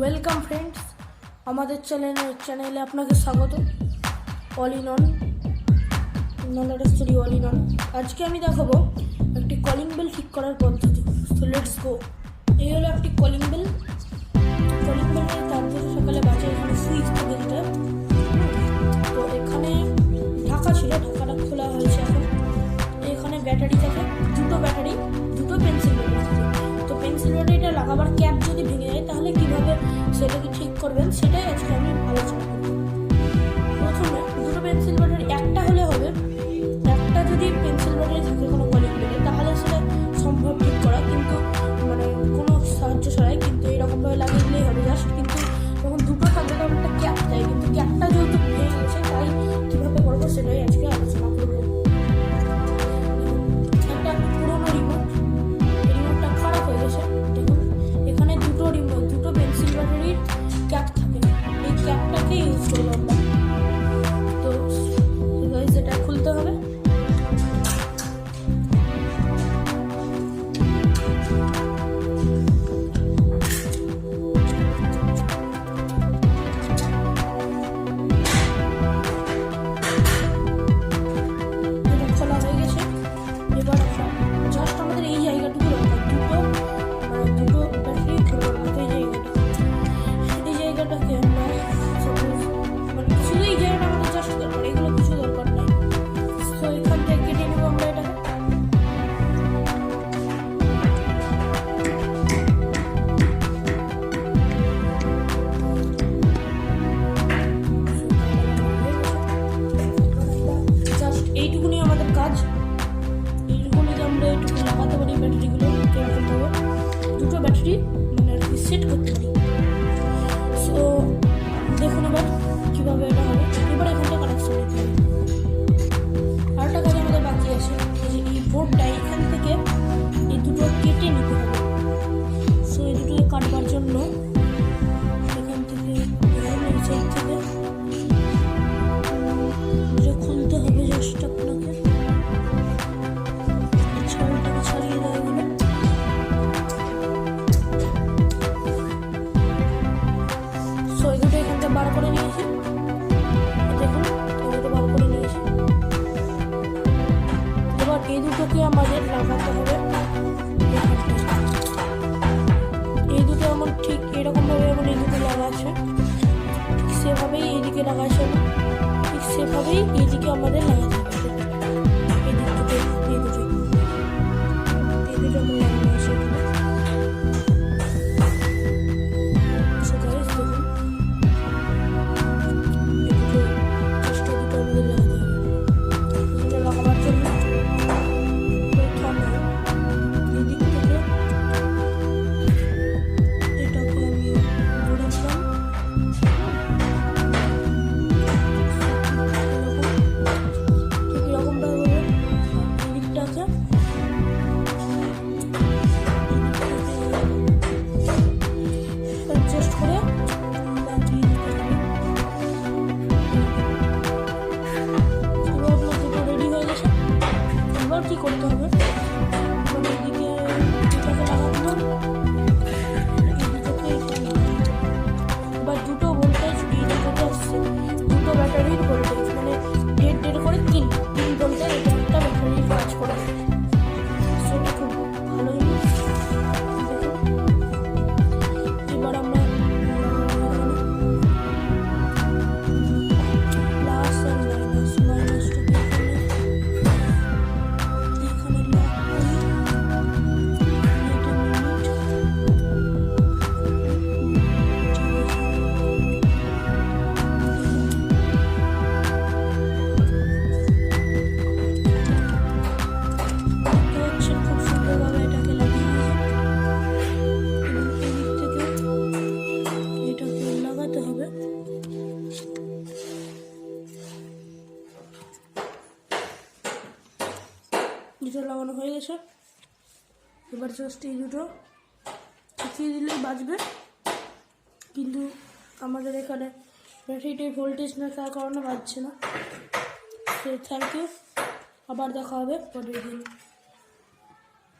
Welcome friends, আমাদের চ্যানেলে আপনাকে স্বাগত। All in on knowledge story all in on. আজকে আমি দেখাবো একটি কলিং বেল ঠিক করার পদ্ধতি। So let's go. এই হলো একটি কলিং বেল। তার জন্য সকালে বাজে এখানে সুইচ থাকে যেটা, তো এখানে ঢাকা ছিল, ঢাকাটা খোলা হয়েছে এখন। এখানে ব্যাটারি থাকে, দুটো পেন্সিল ব্যাটারি থাকে। তো পেন্সিল ব্যাটারিটা লাগাবার ক্যাপ যদি ভেঙে যায় তাহলে কিভাবে সেটাকে ঠিক করবেন সেটাই আজকে আমি আলোচনা করব। প্রথমে দুটো পেন্সিল ব্যাটারি একটা হলে হবে। একটা যদি পেন্সিল ব্যাটারি থাকে কোনো কলিং বেলে তাহলে সেটা সম্ভব ঠিক করা, কিন্তু মানে কোনো সাহায্য ছাড়াই, কিন্তু এইরকমভাবে লাগিয়ে দিলেই হবে জাস্ট। কিন্তু যখন দুটো থাকবে তখন একটা ক্যাপ চাই, কিন্তু ক্যাপটা যেহেতু ভেঙে গেছে তাই কীভাবে করবো সেটাই আজকে আলোচনা করবো। একটা পুরোনো রিমোটটা খারাপ হয়ে গেছে। দেখুন এখানে দুটো পেন্সিল ব্যাটারির ক্যাপ থাকে, এই ক্যাপটাকে ইউজ করবো আমরা। তো সেটা খুলতে হবে। খোলা হয়ে গেছে। এবার জাস্ট আমাদের এই জায়গাটুকু দরকার, দুটো ব্যাটারি ধরবো এই জায়গাটাকে আমরা মানে শুধু এই জায়গাটা আমাদের জাস্ট দরকার, এগুলো কিছু দরকার নেই। তো এখান থেকে কেটে নেবো আমরা এটাকে। জাস্ট এইটুকুনি আমাদের কাজ। এইটুকুনি আমরা এইটুকু লাগাতে পারি ব্যাটারিগুলো, কেমন হবে দুটো ব্যাটারি মানে আর কি সেট করতে পারি। সো দেখুন এবার কীভাবে এটা হবে। এবার এখানটা কানেকশন দিতে হবে। আরেকটা কাজ আমাদের বাকি আছে, এই বোর্ডটা এখান থেকে এই দুটো কেটে নিতে হবে। সো এই দুটোকে কাটবার জন্য এখান থেকে এই সাইড থেকে খুলতে হবে জাস্ট আপনাকে। ছাড়াটাকে ছাড়িয়ে দেওয়া হবে। সো এই দুটো এখান থেকে বার করে নিয়েছি, দেখুন এগুলো বার করে নিয়েছি। এবার এই দুটোকে আমাদের লাগাতে হবে। এই দুটো আমার ঠিক এরকমভাবে আমার এই দুটো লাগা আছে, ঠিক সেভাবেই এইদিকে লাগা আছে, ঠিক সেভাবেই এইদিকে আমাদের লাগাতে হবে। এই দুটো আমার লাগানো আছে এখানে। সো গাইস দেখুন লাগাবার জন্য প্রথমে এই দিক থেকে এটাকে আমি ঘুরেছিলাম এরকমভাবে এই দিকটাকে অ্যাডজাস্ট করে লাগিয়ে দিতে হবে। রেডি হয়ে গেছে। এবার কি করতে হবে, এদিকে এটাকে লাগাবো, এবার দুটো ভোল্টেজ এই দিকে আসছে, দুটো ব্যাটারির ভোল্টেজ মানে দেড় করে তিন ভোল্টেজ এটা একটা ব্যাটারির কাজ করে। সেটা খুব ভালো জিনিস। এবার আমরা প্লাস আর মাইনাসটাকে এখানে লক করি। খুব সুন্দরভাবে এটাকে লাগিয়ে দিয়েছে। এবং এদিক থেকে এটাকে লাগাতে হবে। দুটো লাগানো হয়ে গেছে। এবার জাস্ট এই দুটো শিখিয়ে দিলেই বাজবে, কিন্তু আমাদের এখানে ব্যাটারিটাই ভোল্টেজ না তার কারণে বাজছে না। তো থ্যাংক ইউ, আবার দেখা হবে পরের দিন।